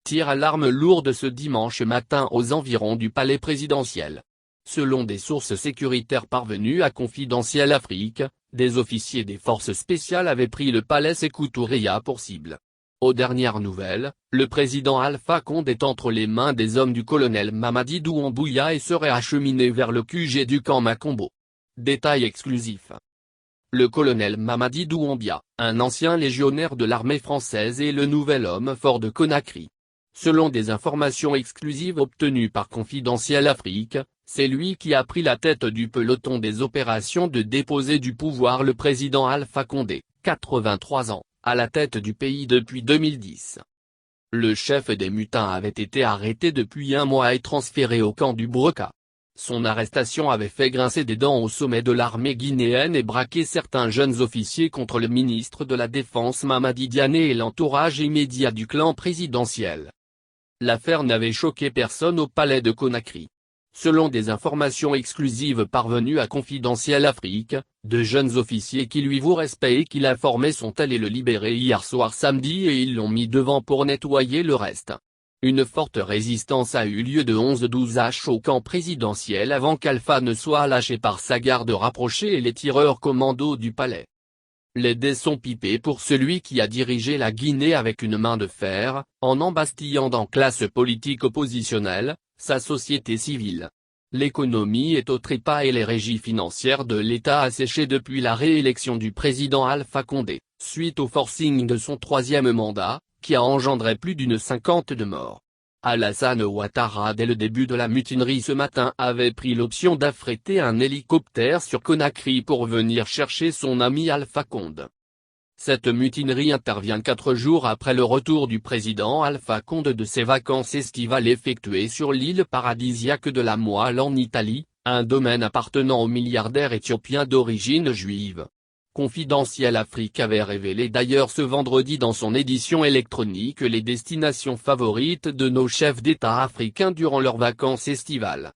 tir à l'arme lourde ce dimanche matin aux environs du palais présidentiel. Selon des sources sécuritaires parvenues à Confidentiel Afrique, des officiers des forces spéciales avaient pris le palais Sékou Touré pour cible. Aux dernières nouvelles, le président Alpha Condé est entre les mains des hommes du colonel Mamadi Doumbouya et serait acheminé vers le QG du camp Makombo. Détail exclusif. Le colonel Mamadi Doumbouya, un ancien légionnaire de l'armée française et le nouvel homme fort de Conakry. Selon des informations exclusives obtenues par Confidentiel Afrique, c'est lui qui a pris la tête du peloton des opérations de déposer du pouvoir le président Alpha Condé, 83 ans, à la tête du pays depuis 2010. Le chef des mutins avait été arrêté depuis un mois et transféré au camp du Breka. Son arrestation avait fait grincer des dents au sommet de l'armée guinéenne et braqué certains jeunes officiers contre le ministre de la Défense Mamadi Diané et l'entourage immédiat du clan présidentiel. L'affaire n'avait choqué personne au palais de Conakry. Selon des informations exclusives parvenues à Confidentiel Afrique, de jeunes officiers qui lui vouent respect et qui l'informaient sont allés le libérer hier soir samedi et ils l'ont mis devant pour nettoyer le reste. Une forte résistance a eu lieu de 11-12 H au camp présidentiel avant qu'Alpha ne soit lâché par sa garde rapprochée et les tireurs commando du palais. Les dés sont pipés pour celui qui a dirigé la Guinée avec une main de fer, en embastillant dans classe politique oppositionnelle, sa société civile. L'économie est au trépas et les régies financières de l'État asséchées depuis la réélection du président Alpha Condé, suite au forcing de son troisième mandat, qui a engendré plus d'une 50 de morts. Alassane Ouattara dès le début de la mutinerie ce matin avait pris l'option d'affréter un hélicoptère sur Conakry pour venir chercher son ami Alpha Condé. Cette mutinerie intervient 4 jours après le retour du président Alpha Condé de ses vacances estivales effectuées sur l'île paradisiaque de la Moelle en Italie, un domaine appartenant au milliardaire éthiopien d'origine juive. Confidentiel Afrique avait révélé d'ailleurs ce vendredi dans son édition électronique les destinations favorites de nos chefs d'État africains durant leurs vacances estivales.